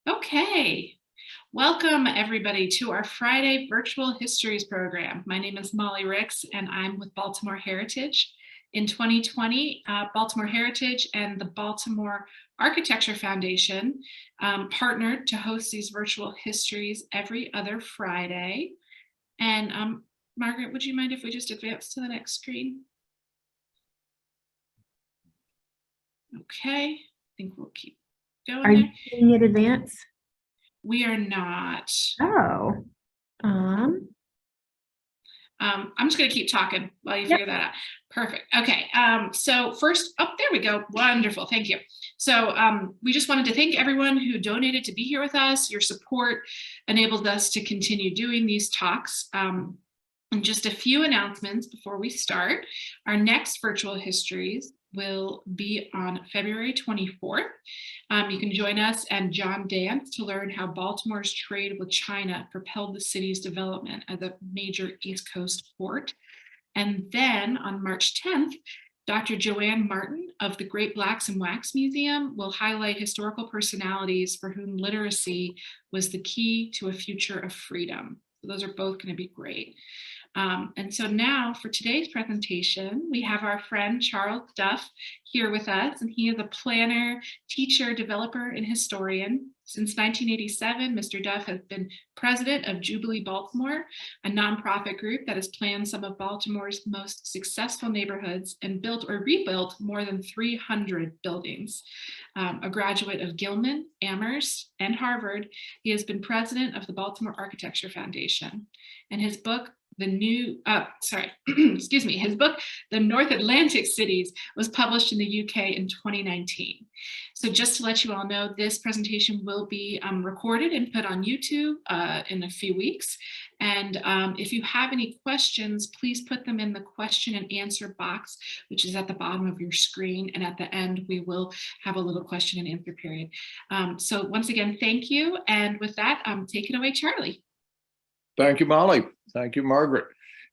Okay, welcome everybody to our Friday Virtual Histories program. My name is Molly Ricks and I'm with Baltimore Heritage. In 2020, Baltimore Heritage and the Baltimore Architecture Foundation partnered to host these virtual histories every other Friday. And Margaret, would you mind if we just advance to the next screen? Okay, I think we'll keep going. Are you seeing it advance? We are not. Oh. I'm just going to keep talking while you figure that out. Perfect. Okay. So first, there we go. Wonderful. Thank you. So we just wanted to thank everyone who donated to be here with us. Your support enabled us to continue doing these talks. And just a few announcements before we start. Our next virtual histories will be on February 24th. You can join us and John Dance to learn how Baltimore's trade with China propelled the city's development as a major East Coast port. And then on March 10th, Dr. Joanne Martin of the Great Blacks and Wax Museum will highlight historical personalities for whom literacy was the key to a future of freedom. So those are both going to be great. And so now for today's presentation, we have our friend Charles Duff here with us, and he is a planner, teacher, developer, and historian. Since 1987, Mr. Duff has been president of Jubilee Baltimore, a nonprofit group that has planned some of Baltimore's most successful neighborhoods and built or rebuilt more than 300 buildings. A graduate of Gilman, Amherst, and Harvard, he has been president of the Baltimore Architecture Foundation. And his book, his book, The North Atlantic Cities, was published in the UK in 2019. So just to let you all know, this presentation will be recorded and put on YouTube in a few weeks. And if you have any questions, please put them in the question and answer box, which is at the bottom of your screen. And at the end, we will have a little question and answer period. So once again, thank you. And with that, take it away, Charlie. Thank you, Molly. Thank you, Margaret.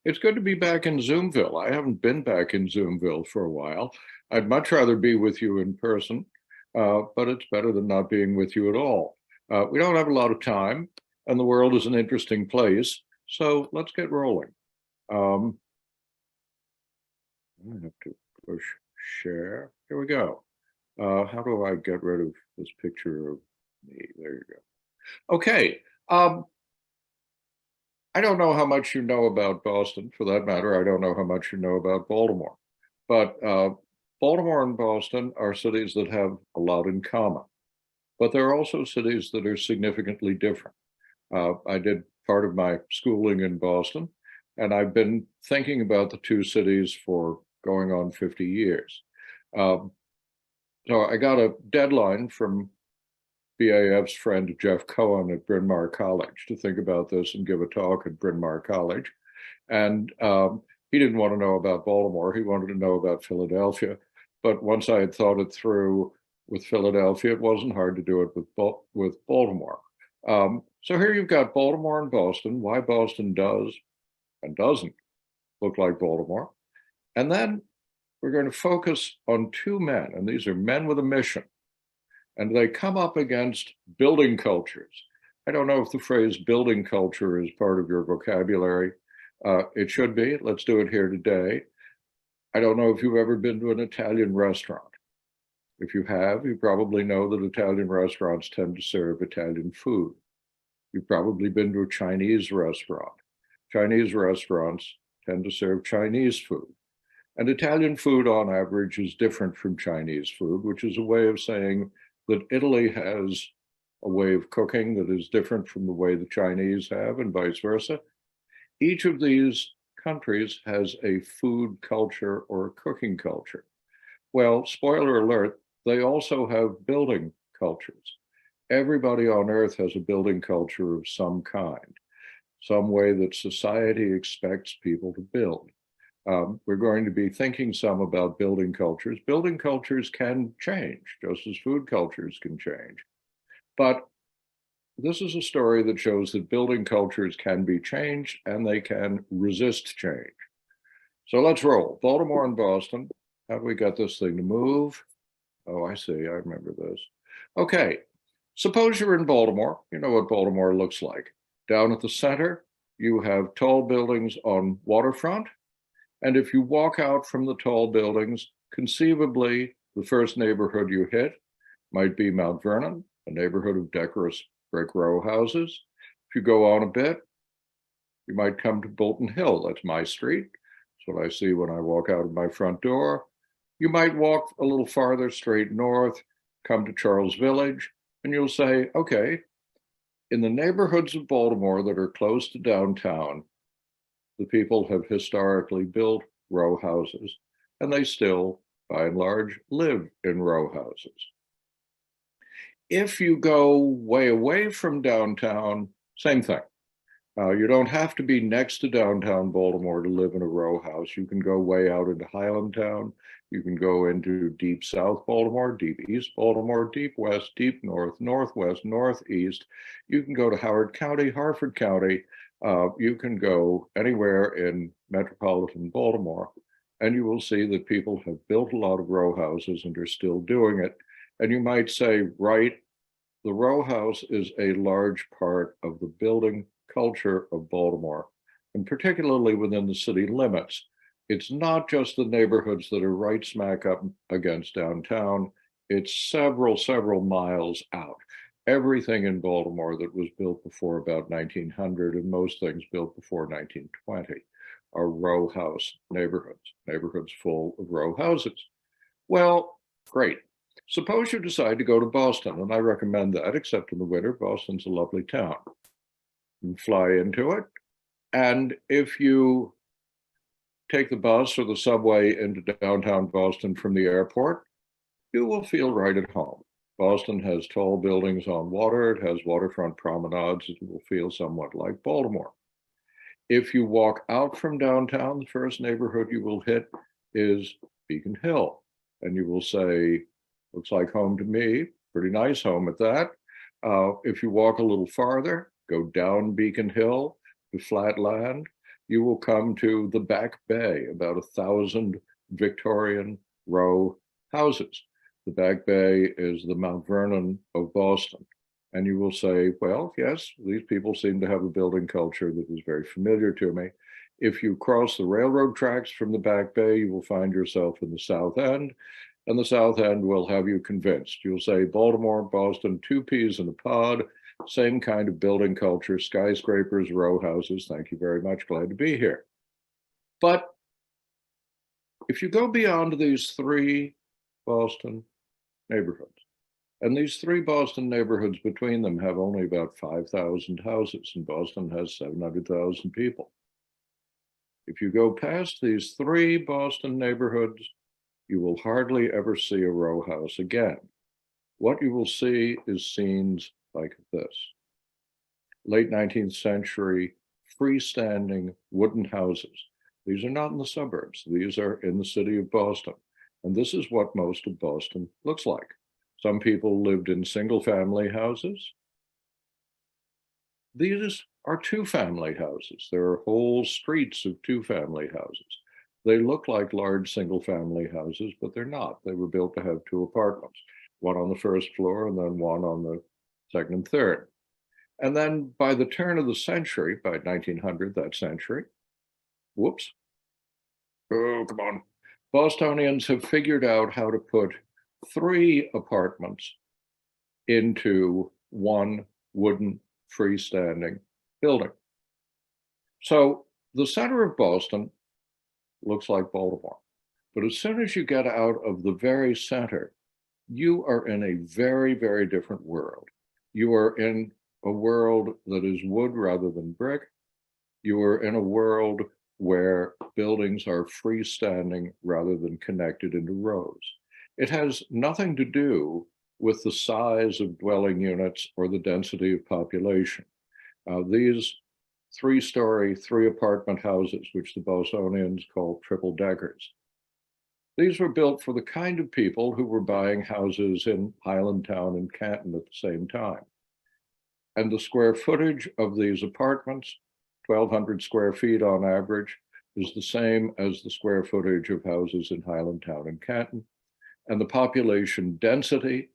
It's good to be back in Zoomville. I haven't been back in Zoomville for a while. I'd much rather be with you in person, but it's better than not being with you at all. We don't have a lot of time, and the world is an interesting place, so let's get rolling. I have to push share. Here we go. How do I get rid of this picture of me? There you go. Okay. I don't know how much you know about Boston. For that matter, I don't know how much you know about Baltimore. But Baltimore and Boston are cities that have a lot in common. But there are also cities that are significantly different. I did part of my schooling in Boston, and I've been thinking about the two cities for going on 50 years. So I got a deadline from BAF's friend Jeff Cohen at Bryn Mawr College to think about this and give a talk at Bryn Mawr College. And he didn't want to know about Baltimore. He wanted to know about Philadelphia. But once I had thought it through with Philadelphia, it wasn't hard to do it with Baltimore. So here you've got Baltimore and Boston, why Boston does and doesn't look like Baltimore. And then we're going to focus on two men, and these are men with a mission. And they come up against building cultures. I don't know if the phrase building culture is part of your vocabulary. It should be. Let's do it here today. I don't know if you've ever been to an Italian restaurant. If you have, you probably know that Italian restaurants tend to serve Italian food. You've probably been to a Chinese restaurant. Chinese restaurants tend to serve Chinese food. And Italian food on average is different from Chinese food, which is a way of saying that Italy has a way of cooking that is different from the way the Chinese have, and vice versa. Each of these countries has a food culture or a cooking culture. Well, spoiler alert, they also have building cultures. Everybody on earth has a building culture of some kind, some way that society expects people to build. We're going to be thinking some about building cultures. Building cultures can change, just as food cultures can change. But this is a story that shows that building cultures can be changed and they can resist change. So let's roll. Baltimore and Boston. How do we got this thing to move? Oh, I see. I remember this. Okay. Suppose you're in Baltimore. You know what Baltimore looks like. Down at the center, you have tall buildings on waterfront. And if you walk out from the tall buildings, conceivably, the first neighborhood you hit might be Mount Vernon, a neighborhood of decorous brick row houses. If you go on a bit, you might come to Bolton Hill. That's my street. That's what I see when I walk out of my front door. You might walk a little farther straight north, come to Charles Village, and you'll say, okay, in the neighborhoods of Baltimore that are close to downtown, the people have historically built row houses, and they still, by and large, live in row houses. If you go way away from downtown, same thing. You don't have to be next to downtown Baltimore to live in a row house. You can go way out into Highlandtown. You can go into deep South Baltimore, deep East Baltimore, deep West, deep North, Northwest, Northeast. You can go to Howard County, Harford County. You can go anywhere in metropolitan Baltimore, and you will see that people have built a lot of row houses and are still doing it. And you might say, right, the row house is a large part of the building culture of Baltimore, and particularly within the city limits. It's not just the neighborhoods that are right smack up against downtown. It's several miles out. Everything in Baltimore that was built before about 1900, and most things built before 1920, are row house neighborhoods full of row houses. Well, great. Suppose you decide to go to Boston, and I recommend that, except in the winter. Boston's a lovely town. You fly into it, and if you take the bus or the subway into downtown Boston from the airport, you will feel right at home. Boston has tall buildings on water. It has waterfront promenades. It will feel somewhat like Baltimore. If you walk out from downtown, the first neighborhood you will hit is Beacon Hill. And you will say, looks like home to me, pretty nice home at that. If you walk a little farther, go down Beacon Hill to flat land, you will come to the Back Bay, about 1,000 Victorian row houses. The Back Bay is the Mount Vernon of Boston. And you will say, well, yes, these people seem to have a building culture that is very familiar to me. If you cross the railroad tracks from the Back Bay, you will find yourself in the South End, and the South End will have you convinced. You'll say, Baltimore, Boston, two peas in a pod, same kind of building culture, skyscrapers, row houses. Thank you very much. Glad to be here. But if you go beyond these three Boston neighborhoods, and these three Boston neighborhoods between them have only about 5,000 houses, and Boston has 700,000 people. If you go past these three Boston neighborhoods, you will hardly ever see a row house again. What you will see is scenes like this. Late 19th century, freestanding wooden houses. These are not in the suburbs. These are in the city of Boston. And this is what most of Boston looks like. Some people lived in single-family houses. These are two-family houses. There are whole streets of two-family houses. They look like large single-family houses, but they're not. They were built to have two apartments, one on the first floor and then one on the second and third. And then by the turn of the century, by 1900, that century, whoops, oh, come on. Bostonians have figured out how to put three apartments into one wooden freestanding building. So the center of Boston looks like Baltimore. But as soon as you get out of the very center, you are in a very different world. You are in a world that is wood rather than brick. You are in a world where buildings are freestanding rather than connected into rows. It has nothing to do with the size of dwelling units or the density of population. These three-story, three-apartment houses, which the Bostonians call triple deckers, these were built for the kind of people who were buying houses in Highlandtown and Canton at the same time. And the square footage of these apartments, 1,200 square feet on average, is the same as the square footage of houses in Highlandtown and Canton. And the population density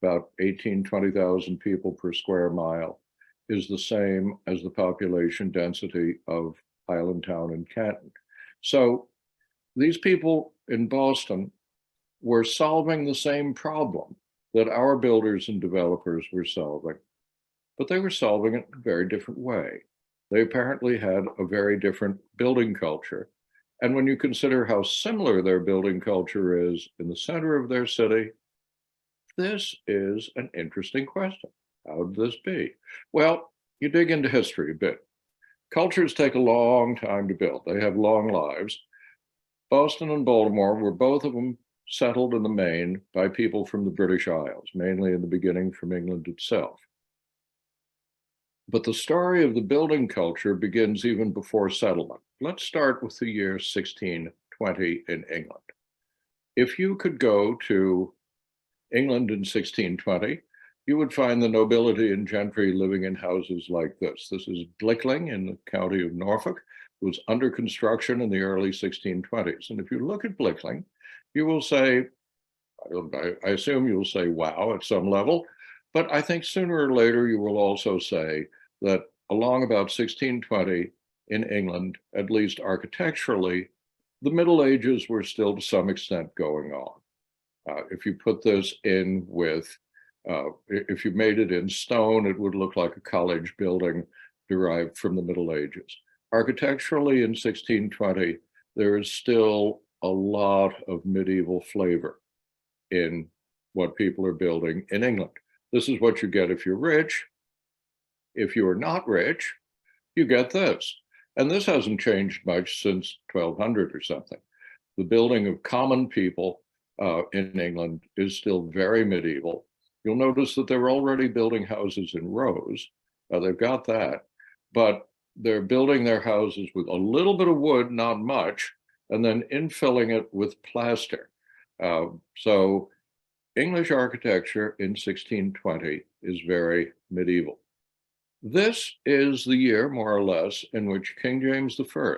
about 20,000 people per square mile, is the same as the population density of Islandtown and Canton. So these people in Boston were solving the same problem that our builders and developers were solving, but they were solving it in a very different way. They apparently had a very different building culture. And when you consider how similar their building culture is in the center of their city, this is an interesting question. How did this be? Well, you dig into history a bit. Cultures take a long time to build. They have long lives. Boston and Baltimore were both of them settled in the main by people from the British Isles, mainly in the beginning from England itself. But the story of the building culture begins even before settlement. Let's start with the year 1620 in England. If you could go to England in 1620, you would find the nobility and gentry living in houses like this. This is Blickling in the county of Norfolk. It was under construction in the early 1620s. And if you look at Blickling, you will say, I assume you'll say, wow, at some level. But I think sooner or later, you will also say that along about 1620 in England, at least architecturally, the Middle Ages were still to some extent going on. If you put this in with, if you made it in stone, it would look like a college building derived from the Middle Ages. Architecturally in 1620, there is still a lot of medieval flavor in what people are building in England. This is what you get if you're rich. If you are not rich, you get this. And this hasn't changed much since 1200 or something. The building of common people in England is still very medieval. You'll notice that they're already building houses in rows. They've got that, but they're building their houses with a little bit of wood, not much, and then infilling it with plaster. So English architecture in 1620 is very medieval. This is the year, more or less, in which King James I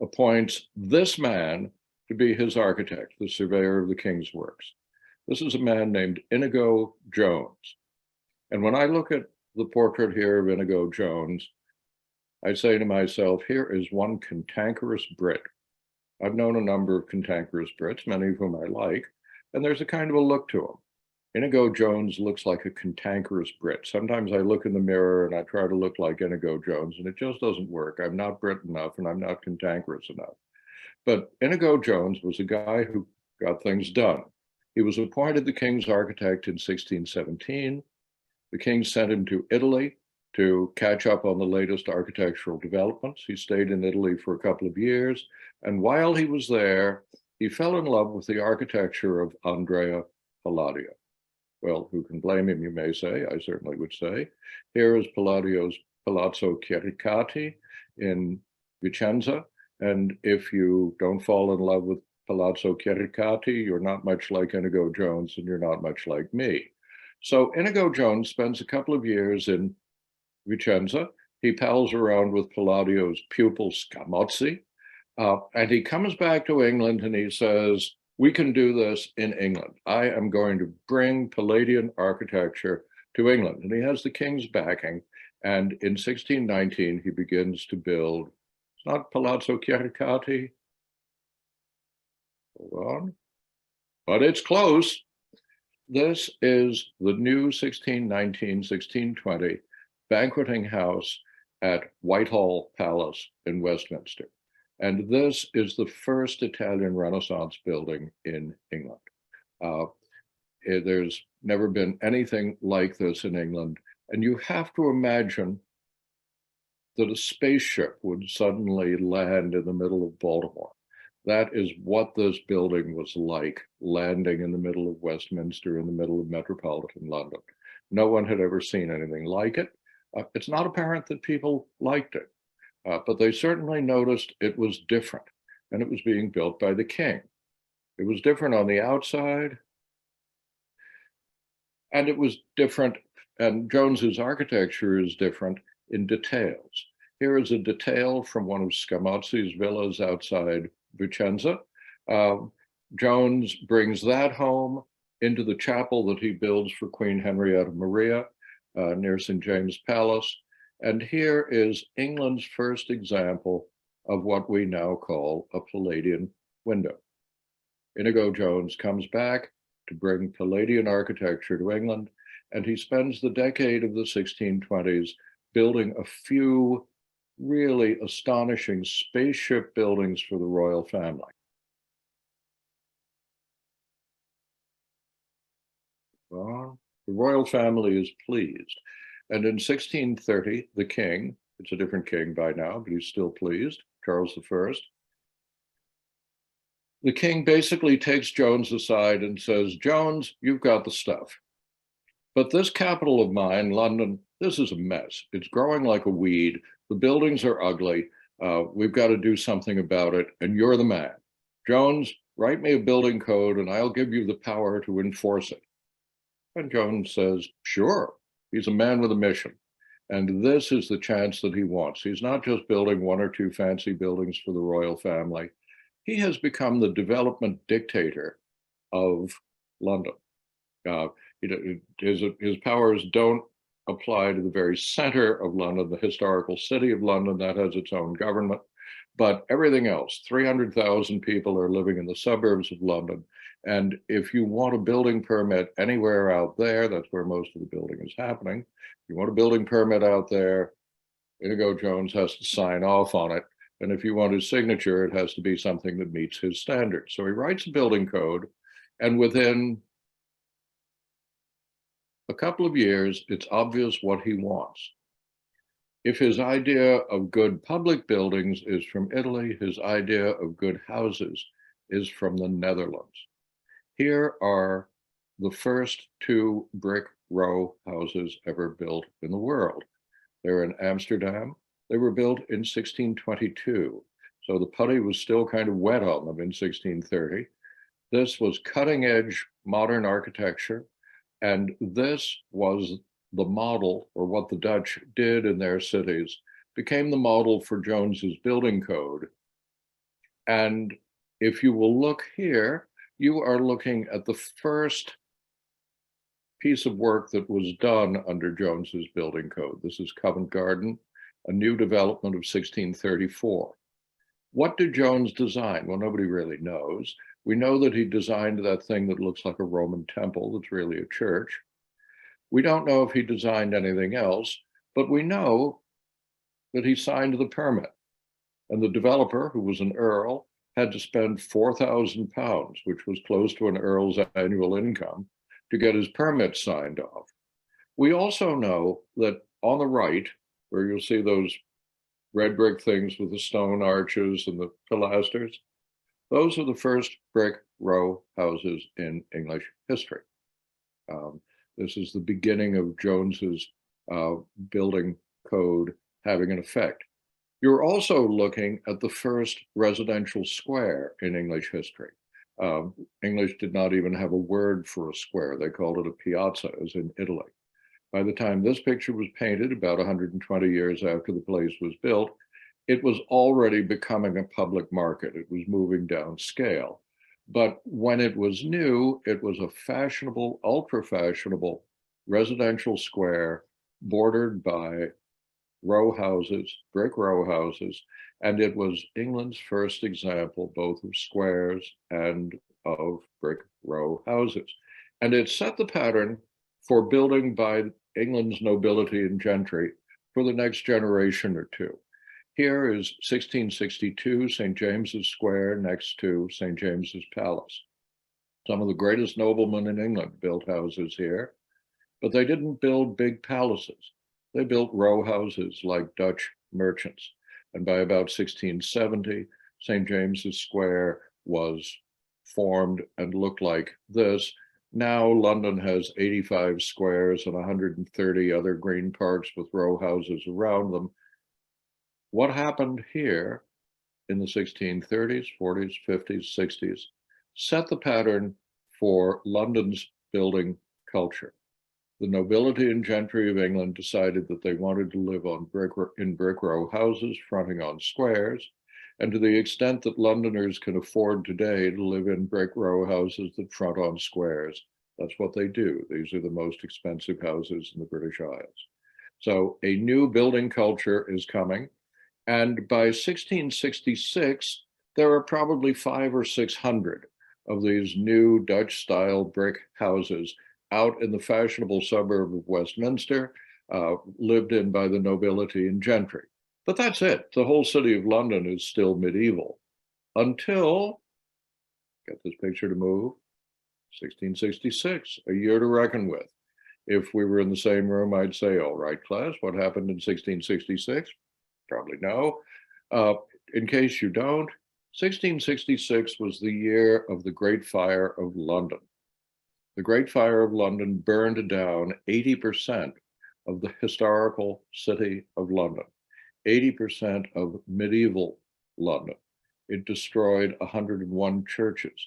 appoints this man to be his architect, the surveyor of the king's works. This is a man named Inigo Jones. And when I look at the portrait here of Inigo Jones, I say to myself, here is one cantankerous Brit. I've known a number of cantankerous Brits, many of whom I like, and there's a kind of a look to him. Inigo Jones looks like a cantankerous Brit. Sometimes I look in the mirror and I try to look like Inigo Jones, and it just doesn't work. I'm not Brit enough and I'm not cantankerous enough. But Inigo Jones was a guy who got things done. He was appointed the king's architect in 1617. The king sent him to Italy to catch up on the latest architectural developments. He stayed in Italy for a couple of years. And while he was there, he fell in love with the architecture of Andrea Palladio. Well, who can blame him, you may say. I certainly would say. Here is Palladio's Palazzo Chiericati in Vicenza. And if you don't fall in love with Palazzo Chiericati, you're not much like Inigo Jones, and you're not much like me. So Inigo Jones spends a couple of years in Vicenza. He pals around with Palladio's pupil Scamozzi, and he comes back to England and he says, we can do this in England. I am going to bring Palladian architecture to England. And he has the king's backing. And in 1619, he begins to build, it's not Palazzo Chiericati, hold on, but it's close. This is the new 1619, 1620 banqueting house at Whitehall Palace in Westminster. And this is the first Italian Renaissance building in England. There's never been anything like this in England. And you have to imagine that a spaceship would suddenly land in the middle of Baltimore. That is what this building was like, landing in the middle of Westminster, in the middle of metropolitan London. No one had ever seen anything like it. It's not apparent that people liked it. But they certainly noticed it was different, and it was being built by the king. It was different on the outside, and it was different, and Jones's architecture is different in details. Here is a detail from one of Scamozzi's villas outside Vicenza. Jones brings that home into the chapel that he builds for Queen Henrietta Maria near St. James Palace. And here is England's first example of what we now call a Palladian window. Inigo Jones comes back to bring Palladian architecture to England, and he spends the decade of the 1620s building a few really astonishing spaceship buildings for the royal family. Well, the royal family is pleased. And in 1630, the king, it's a different king by now, but he's still pleased, Charles I, the king basically takes Jones aside and says, Jones, you've got the stuff. But this capital of mine, London, this is a mess. It's growing like a weed. The buildings are ugly. We've got to do something about it. And you're the man. Jones, write me a building code and I'll give you the power to enforce it. And Jones says, sure. He's a man with a mission. And this is the chance that he wants. He's not just building one or two fancy buildings for the royal family. He has become the development dictator of London. His powers don't apply to the very center of London, the historical city of London, that has its own government. But everything else, 300,000 people are living in the suburbs of London. And if you want a building permit anywhere out there, that's where most of the building is happening. If you want a building permit out there, Inigo Jones has to sign off on it. And if you want his signature, it has to be something that meets his standards. So he writes a building code, and within a couple of years, it's obvious what he wants. If his idea of good public buildings is from Italy, his idea of good houses is from the Netherlands. Here are the first two brick row houses ever built in the world. They're in Amsterdam. They were built in 1622. So the putty was still kind of wet on them in 1630. This was cutting edge modern architecture. And this was the model, or what the Dutch did in their cities, became the model for Jones's building code. And if you will look here, you are looking at the first piece of work that was done under Jones's building code. This is Covent Garden, a new development of 1634. What did Jones design? Well, nobody really knows. We know that he designed that thing that looks like a Roman temple that's really a church. We don't know if he designed anything else, but we know that he signed the permit. And the developer, who was an earl, had to spend £4,000, which was close to an earl's annual income, to get his permit signed off. We also know that on the right, where you'll see those red brick things with the stone arches and the pilasters, those are the first brick row houses in English history. This is the beginning of Jones's building code having an effect. You're also looking at the first residential square in English history. English did not even have a word for a square. They called it a piazza, as in Italy. By the time this picture was painted, about 120 years after the place was built, it was already becoming a public market. It was moving down scale. But when it was new, it was a fashionable, ultra fashionable residential square bordered by row houses, brick row houses, and it was England's first example both of squares and of brick row houses. And it set the pattern for building by England's nobility and gentry for the next generation or two. Here is 1662, St. James's Square next to St. James's Palace. Some of the greatest noblemen in England built houses here, but they didn't build big palaces. They built row houses like Dutch merchants. And by about 1670, St. James's Square was formed and looked like this. Now London has 85 squares and 130 other green parks with row houses around them. What happened here in the 1630s, 40s, 50s, 60s set the pattern for London's building culture. The nobility and gentry of England decided that they wanted to live on brick row houses fronting on squares. And to the extent that Londoners can afford today to live in brick row houses that front on squares, That's what they do. These are the most expensive houses in the British Isles. So a new building culture is coming. And by 1666, there are probably 500 or 600 of these new Dutch style brick houses out in the fashionable suburb of Westminster, lived in by the nobility and gentry. But that's it. The whole city of London is still medieval until, get this picture to move, 1666, a year to reckon with. If we were in the same room, I'd say, all right, class, what happened in 1666? Probably no. In case you don't, 1666 was the year of the Great Fire of London. The Great Fire of London burned down 80% of the historical city of London, 80% of medieval London. It destroyed 101 churches,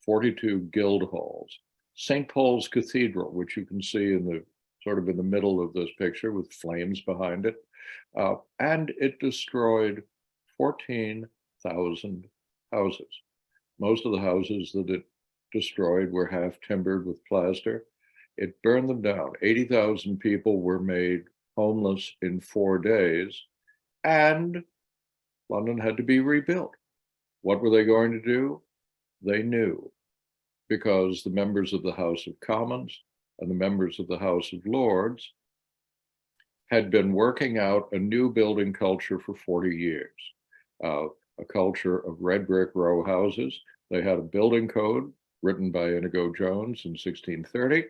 42 guild halls, St. Paul's Cathedral, which you can see in the sort of in the middle of this picture with flames behind it. And it destroyed 14,000 houses. Most of the houses that it destroyed were half timbered with plaster. It burned them down. 80,000 people were made homeless in 4 days, and London had to be rebuilt. What were they going to do? They knew, because the members of the House of Commons and the members of the House of Lords had been working out a new building culture for 40 years, a culture of red brick row houses. They had a building code written by Inigo Jones in 1630,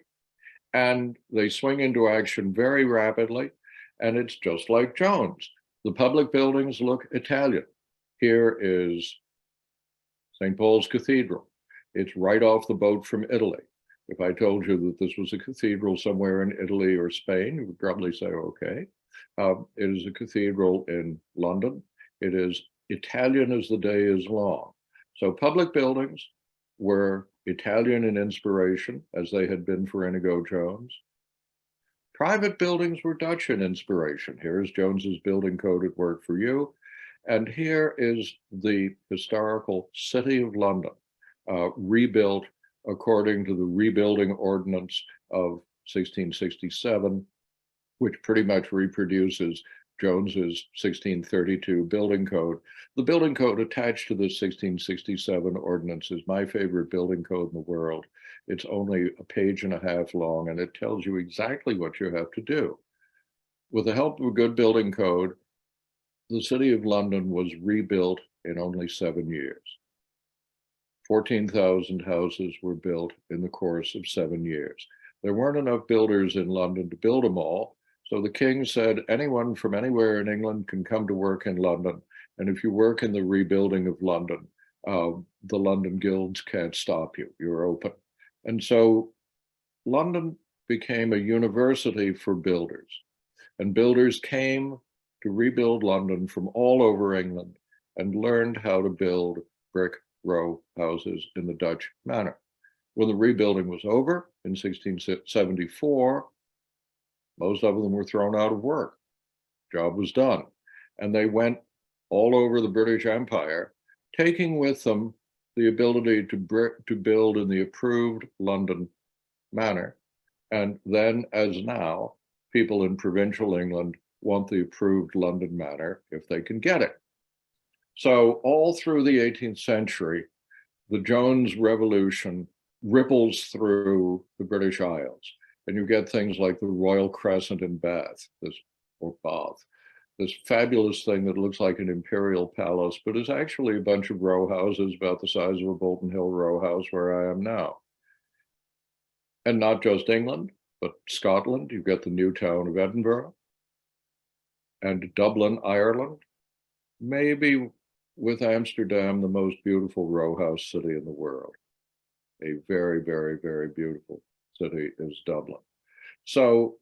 and they swing into action very rapidly, and it's just like Jones. The public buildings look Italian. Here is St. Paul's Cathedral. It's right off the boat from Italy. If I told you that this was a cathedral somewhere in Italy or Spain, you would probably say, okay. It is a cathedral in London. It is Italian as the day is long. So public buildings were Italian in inspiration, as they had been for Inigo Jones. Private buildings were Dutch in inspiration. Here's Jones's building code at work for you. And here is the historical city of London, rebuilt according to the rebuilding ordinance of 1667, which pretty much reproduces Jones's 1632 building code. The building code attached to the 1667 ordinance is my favorite building code in the world. It's only a page and a half long, and it tells you exactly what you have to do. With the help of a good building code, the city of London was rebuilt in only 7 years. 14,000 houses were built in the course of 7 years. There weren't enough builders in London to build them all, so the king said, anyone from anywhere in England can come to work in London, and if you work in the rebuilding of London, the London guilds can't stop you, you're open. And so London became a university for builders, and builders came to rebuild London from all over England and learned how to build brick row houses in the Dutch manner. When the rebuilding was over in 1674, most of them were thrown out of work. Job was done. And they went all over the British Empire, taking with them the ability to build in the approved London manner. And then, as now, people in provincial England want the approved London manner if they can get it. So all through the 18th century, the Jones Revolution ripples through the British Isles, and you get things like the Royal Crescent in Bath, this fabulous thing that looks like an imperial palace, but is actually a bunch of row houses about the size of a Bolton Hill row house where I am now. And not just England, but Scotland. You've got the new town of Edinburgh, and Dublin, Ireland, maybe with Amsterdam, the most beautiful row house city in the world. A very, very, very beautiful city is Dublin. So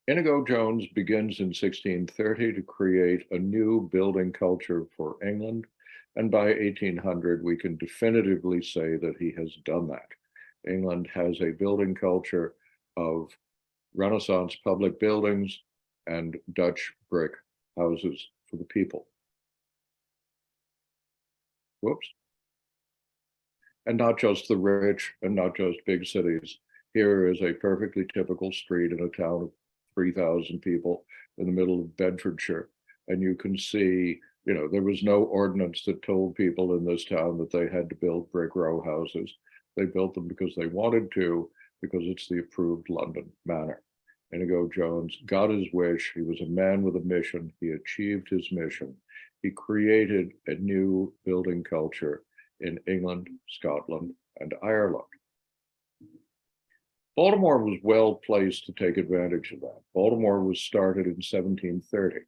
Inigo Jones begins in 1630 to create a new building culture for England. And by 1800, we can definitively say that he has done that. England has a building culture of Renaissance public buildings and Dutch brick houses for the people. Whoops. And not just the rich and not just big cities. Here is a perfectly typical street in a town of 3,000 people in the middle of Bedfordshire. And you can see, you know, there was no ordinance that told people in this town that they had to build brick row houses. They built them because they wanted to, because it's the approved London manner. Inigo Jones got his wish. He was a man with a mission. He achieved his mission. He created a new building culture in England, Scotland, and Ireland. Baltimore was well placed to take advantage of that. Baltimore was started in 1730.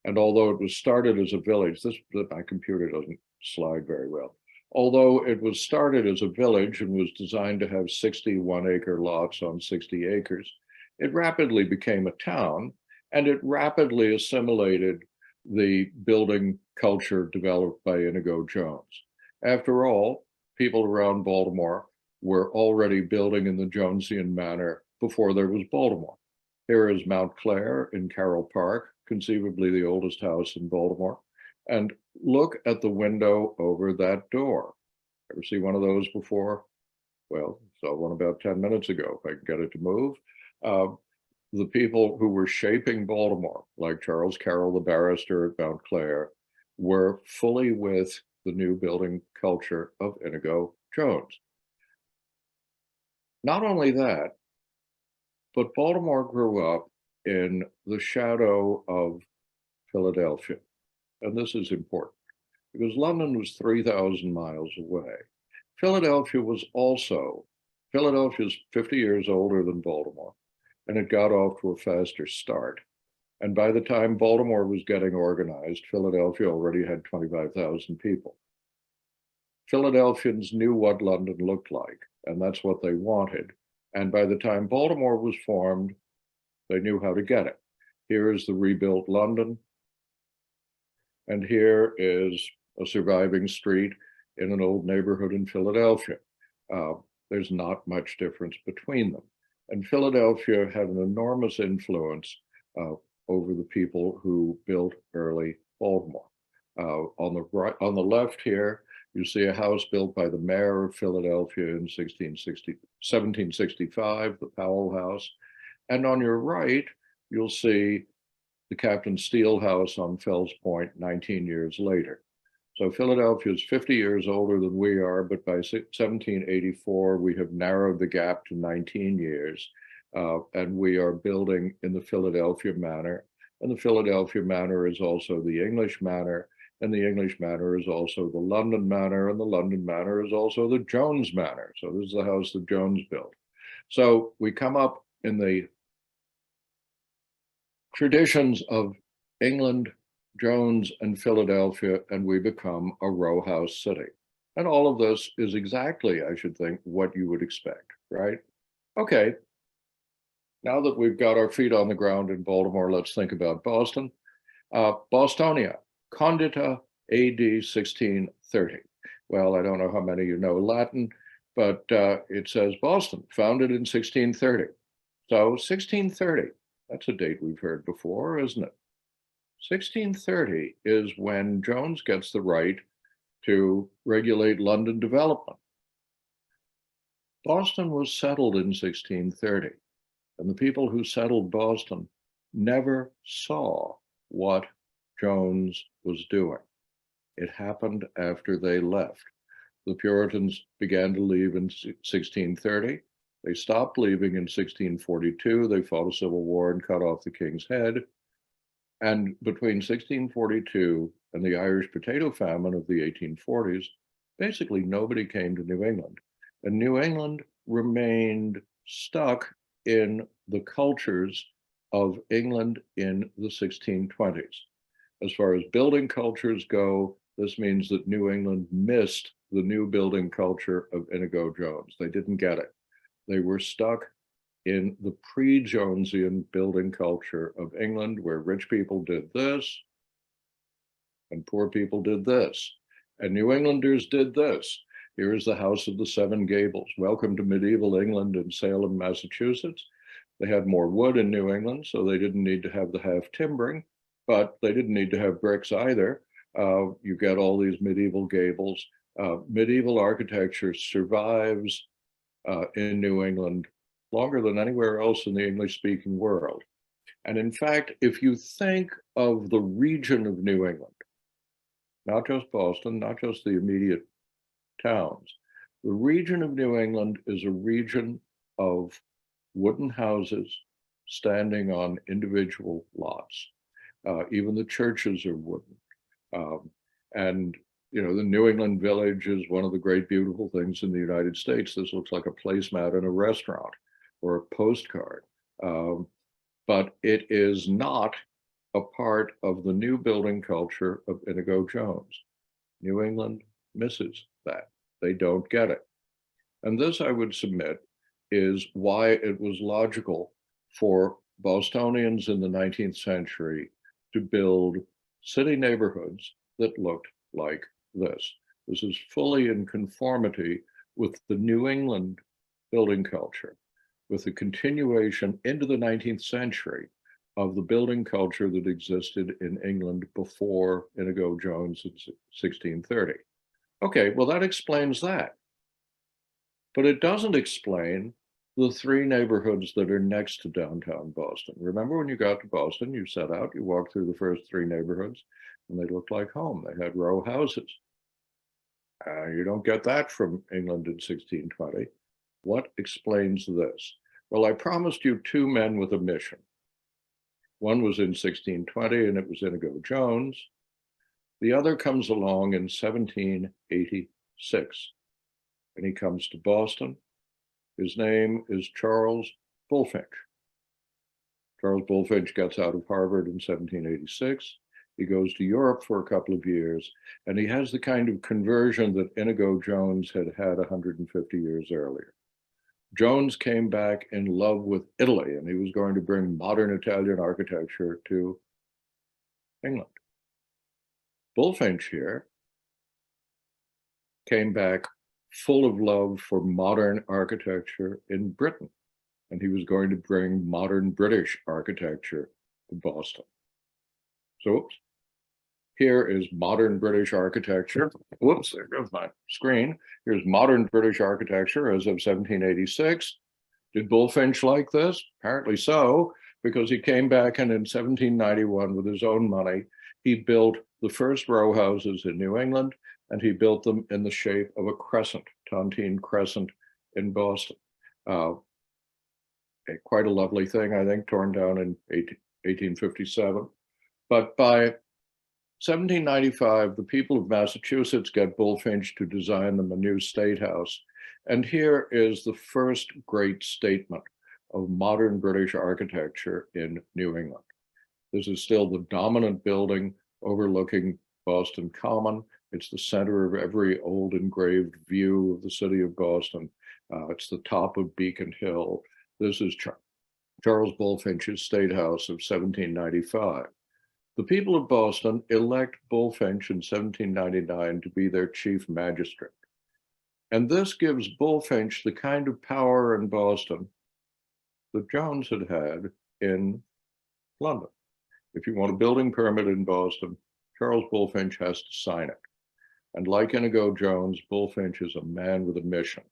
And although it was started as a village, my computer doesn't slide very well. Although it was started as a village and was designed to have 61 acre lots on 60 acres, it rapidly became a town, and it rapidly assimilated the building culture developed by Inigo Jones. After all, people around Baltimore were already building in the Jonesian manner before there was Baltimore. Here is Mount Clare in Carroll Park, conceivably the oldest house in Baltimore. And look at the window over that door. Ever see one of those before? Well, saw one about 10 minutes ago, if I can get it to move. The people who were shaping Baltimore, like Charles Carroll, the barrister at Mount Clare, were fully with the new building culture of Inigo Jones. Not only that, but Baltimore grew up in the shadow of Philadelphia. And this is important because London was 3,000 miles away. Philadelphia's 50 years older than Baltimore, and it got off to a faster start. And by the time Baltimore was getting organized, Philadelphia already had 25,000 people. Philadelphians knew what London looked like, and that's what they wanted. And by the time Baltimore was formed, they knew how to get it. Here is the rebuilt London. And here is a surviving street in an old neighborhood in Philadelphia. There's not much difference between them. And Philadelphia had an enormous influence over the people who built early Baltimore. On the left here, you see a house built by the mayor of Philadelphia in 1765, the Powell House. And on your right, you'll see the Captain Steele House on Fells Point 19 years later. So Philadelphia is 50 years older than we are, but by 1784, we have narrowed the gap to 19 years. And we are building in the Philadelphia manner. And the Philadelphia manner is also the English manner. And the English manner is also the London manner. And the London manner is also the Jones manner. So this is the house that Jones built. So we come up in the traditions of England, Jones, and Philadelphia, and we become a row house city. And all of this is exactly, I should think, what you would expect, right? Okay, now that we've got our feet on the ground in Baltimore, let's think about Boston. Bostonia, Condita, AD 1630. Well, I don't know how many of you know Latin, but it says Boston, founded in 1630. So 1630. That's a date we've heard before, isn't it? 1630 is when Jones gets the right to regulate London development. Boston was settled in 1630, and the people who settled Boston never saw what Jones was doing. It happened after they left. The Puritans began to leave in 1630. They stopped leaving in 1642. They fought a civil war and cut off the king's head. And between 1642 and the Irish potato famine of the 1840s, basically nobody came to New England. And New England remained stuck in the cultures of England in the 1620s. As far as building cultures go, this means that New England missed the new building culture of Inigo Jones. They didn't get it. They were stuck in the pre-Jonesian building culture of England, where rich people did this and poor people did this, and New Englanders did this. Here is the House of the Seven Gables. Welcome to medieval England in Salem, Massachusetts. They had more wood in New England, so they didn't need to have the half timbering, but they didn't need to have bricks either. You get all these medieval gables. Medieval architecture survives in New England, longer than anywhere else in the English-speaking world. And in fact, if you think of the region of New England, not just Boston, not just the immediate towns, the region of New England is a region of wooden houses standing on individual lots. Even the churches are wooden. And you know, the New England Village is one of the great beautiful things in the United States. This looks like a placemat in a restaurant or a postcard. But it is not a part of the new building culture of Inigo Jones. New England misses that. They don't get it. And this, I would submit, is why it was logical for Bostonians in the 19th century to build city neighborhoods that looked like this. This is fully in conformity with the New England building culture, with the continuation into the 19th century of the building culture that existed in England before Inigo Jones in 1630. Okay, well, that explains that. But it doesn't explain the three neighborhoods that are next to downtown Boston. Remember when you got to Boston, you set out, you walked through the first three neighborhoods, and they looked like home. They had row houses. You don't get that from England in 1620. What explains this? Well, I promised you two men with a mission. One was in 1620, and it was Inigo Jones. The other comes along in 1786, and he comes to Boston. His name is Charles Bulfinch. Charles Bulfinch gets out of Harvard in 1786. He goes to Europe for a couple of years, and he has the kind of conversion that Inigo Jones had had 150 years earlier. Jones came back in love with Italy, and he was going to bring modern Italian architecture to England. Bulfinch here came back full of love for modern architecture in Britain, and he was going to bring modern British architecture to Boston. So, oops. Here is modern British architecture. Whoops, there goes my screen. Here's modern British architecture as of 1786. Did Bulfinch like this? Apparently so, because he came back and in 1791 with his own money, he built the first row houses in New England, and he built them in the shape of a crescent, Tontine Crescent in Boston. Quite a lovely thing, I think, torn down in 1857. But by 1795, the people of Massachusetts get Bulfinch to design them a new state house. And here is the first great statement of modern British architecture in New England. This is still the dominant building overlooking Boston Common. It's the center of every old engraved view of the city of Boston. It's the top of Beacon Hill. This is Charles Bulfinch's State House of 1795. The people of Boston elect Bulfinch in 1799 to be their chief magistrate. And this gives Bulfinch the kind of power in Boston that Jones had had in London. If you want a building permit in Boston, Charles Bulfinch has to sign it. And like Inigo Jones, Bulfinch is a man with a mission.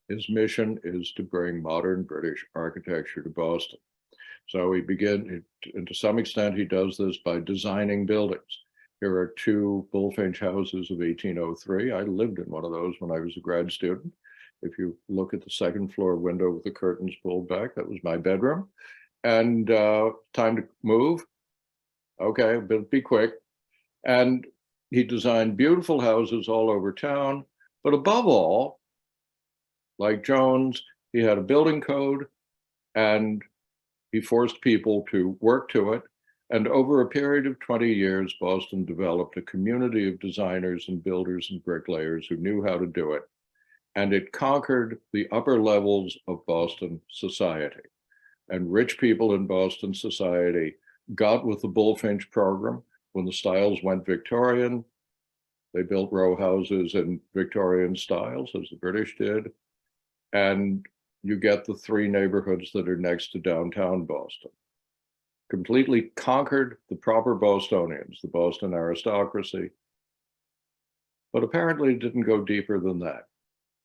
His mission is to bring modern British architecture to Boston. So he begins, and to some extent, he does this by designing buildings. Here are two Bulfinch houses of 1803. I lived in one of those when I was a grad student. If you look at the second floor window with the curtains pulled back, that was my bedroom. And time to move. Okay, but be quick. And he designed beautiful houses all over town. But above all, like Jones, he had a building code, and he forced people to work to it. And over a period of 20 years, Boston developed a community of designers and builders and bricklayers who knew how to do it. And it conquered the upper levels of Boston society. And rich people in Boston society got with the Bulfinch program. When the styles went Victorian, they built row houses in Victorian styles, as the British did. And you get the three neighborhoods that are next to downtown Boston. Completely conquered the proper Bostonians, the Boston aristocracy. But apparently it didn't go deeper than that.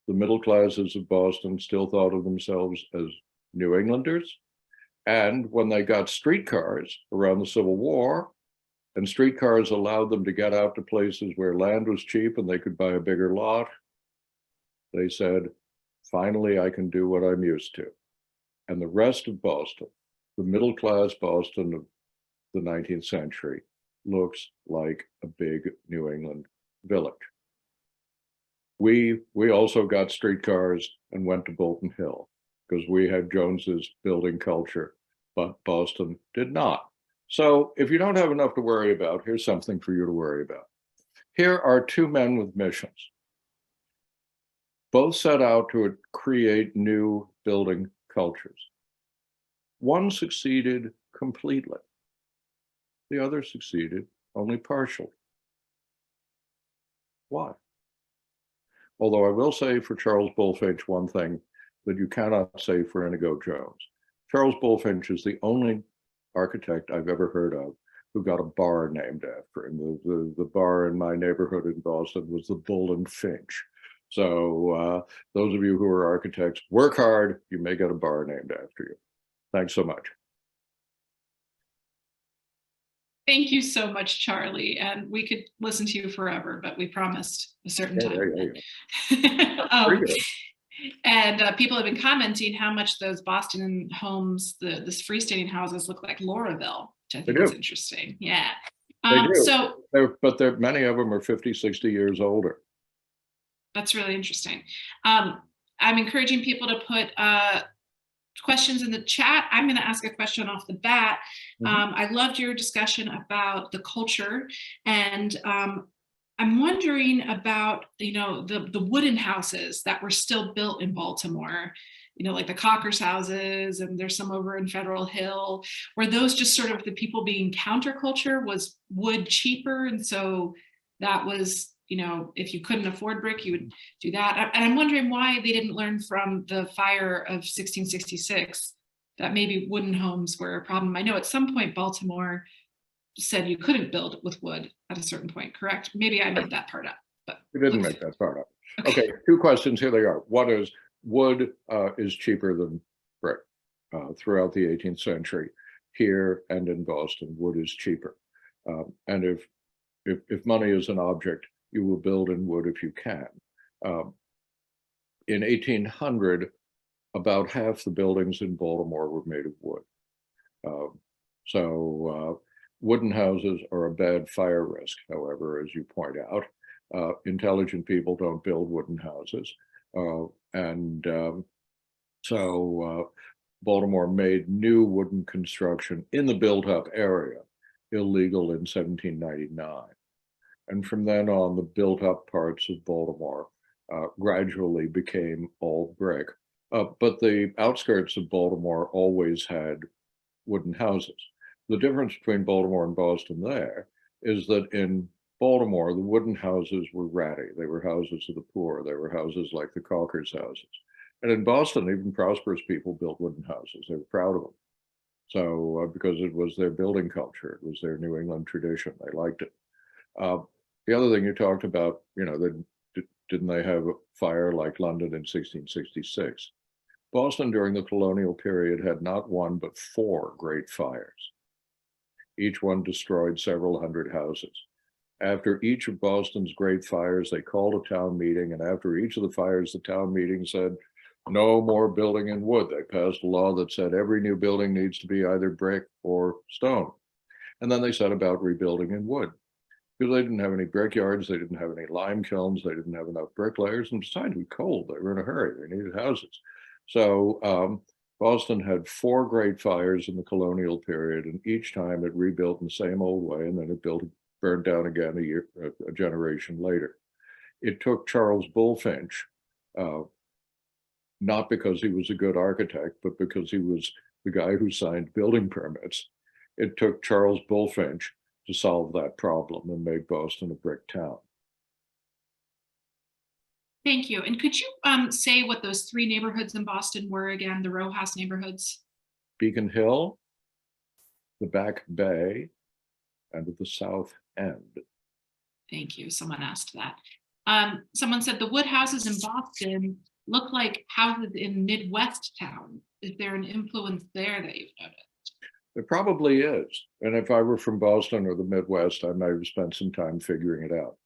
the middle classes of Boston still thought of themselves as New Englanders. And when they got streetcars around the Civil War, and streetcars allowed them to get out to places where land was cheap and they could buy a bigger lot, they said, finally, I can do what I'm used to. And the rest of Boston, the middle class Boston of the 19th century, looks like a big New England village. We also got streetcars and went to Bolton Hill because we had Jones's building culture, but Boston did not. So if you don't have enough to worry about, here's something for you to worry about. Here are two men with missions. Both set out to create new building cultures. One succeeded completely. The other succeeded only partially. Why? Although I will say for Charles Bulfinch one thing that you cannot say for Inigo Jones. Charles Bulfinch is the only architect I've ever heard of who got a bar named after him. The bar in my neighborhood in Boston was the Bull and Finch. So those of you who are architects, work hard, you may get a bar named after you. Thanks so much. Thank you so much, Charlie. And we could listen to you forever, but we promised a certain time. And people have been commenting how much those Boston homes, this freestanding houses look like Lauraville, which I think is interesting. Yeah. So, but many of them are 50, 60 years older. That's really interesting. I'm encouraging people to put questions in the chat. I'm going to ask a question off the bat. I loved your discussion about the culture, and I'm wondering about, the wooden houses that were still built in Baltimore, like the Cockers houses, and there's some over in Federal Hill. Were those just sort of the people being counterculture? Was wood cheaper? And so that was, if you couldn't afford brick, you would do that. And I'm wondering why they didn't learn from the fire of 1666 that maybe wooden homes were a problem. I know at some point Baltimore said you couldn't build with wood at a certain point, correct? Maybe I made that part up. But you didn't make that part up. Okay, two questions. Here they are. One is, wood is cheaper than brick throughout the 18th century. Here and in Boston, wood is cheaper. And if money is an object, you will build in wood if you can. In 1800, about half the buildings in Baltimore were made of wood. So wooden houses are a bad fire risk, however, as you point out. Intelligent people don't build wooden houses. So Baltimore made new wooden construction in the built-up area illegal in 1799. And from then on, the built-up parts of Baltimore gradually became all brick. But the outskirts of Baltimore always had wooden houses. The difference between Baltimore and Boston there is that in Baltimore, the wooden houses were ratty. They were houses of the poor. They were houses like the Cockers houses. And in Boston, even prosperous people built wooden houses. They were proud of them. So because it was their building culture, it was their New England tradition. They liked it. The other thing you talked about, didn't they have a fire like London in 1666? Boston during the colonial period had not one, but 4 great fires. Each one destroyed several hundred houses. After each of Boston's great fires, they called a town meeting, and after each of the fires, the town meeting said, no more building in wood. They passed a law that said every new building needs to be either brick or stone. And then they set about rebuilding in wood, because they didn't have any brickyards, they didn't have any lime kilns, they didn't have enough bricklayers, and it was time to be cold. They were in a hurry, they needed houses. So Boston had 4 great fires in the colonial period, and each time it rebuilt in the same old way, and then it burned down again a generation later. It took Charles Bulfinch, not because he was a good architect, but because he was the guy who signed building permits. It took Charles Bulfinch to solve that problem and make Boston a brick town. Thank you. And could you say what those 3 neighborhoods in Boston were again, the row house neighborhoods? Beacon Hill, the Back Bay, and the South End. Thank you. Someone asked that. Someone said the wood houses in Boston look like houses in Midwest town. Is there an influence there that you've noticed? It probably is. And if I were from Boston or the Midwest, I might have spent some time figuring it out.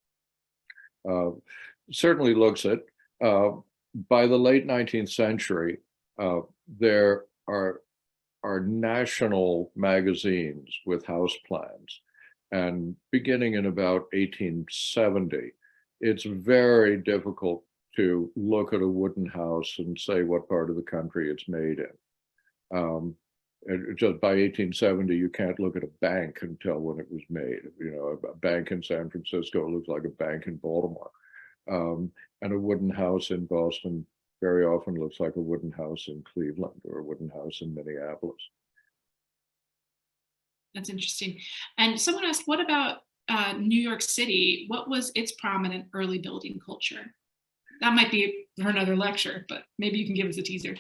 Certainly looks it. By the late 19th century, there are national magazines with house plans. And beginning in about 1870, it's very difficult to look at a wooden house and say what part of the country it's made in. Just by 1870, you can't look at a bank and tell when it was made. You know, a bank in San Francisco looks like a bank in Baltimore. And a wooden house in Boston very often looks like a wooden house in Cleveland or a wooden house in Minneapolis. That's interesting. And someone asked, what about New York City? What was its prominent early building culture? That might be for another lecture, but maybe you can give us a teaser.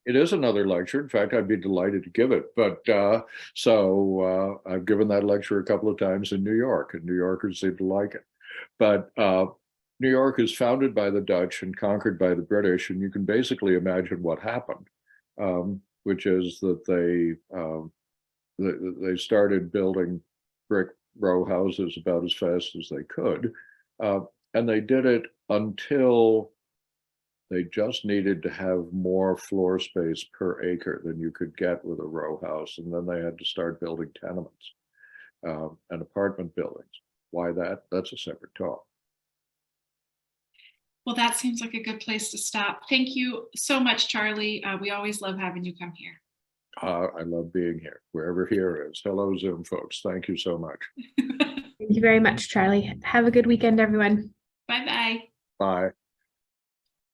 It is another lecture. In fact, I'd be delighted to give it. But I've given that lecture a couple of times in New York, and New Yorkers seem to like it. But New York is founded by the Dutch and conquered by the British, and you can basically imagine what happened, which is that they started building brick row houses about as fast as they could, and they did it until they just needed to have more floor space per acre than you could get with a row house. And then they had to start building tenements and apartment buildings. Why that? That's a separate talk. Well, that seems like a good place to stop. Thank you so much, Charlie. We always love having you come here. I love being here, wherever here is. Hello, Zoom folks. Thank you so much. Thank you very much, Charlie. Have a good weekend, everyone. Bye-bye. Bye.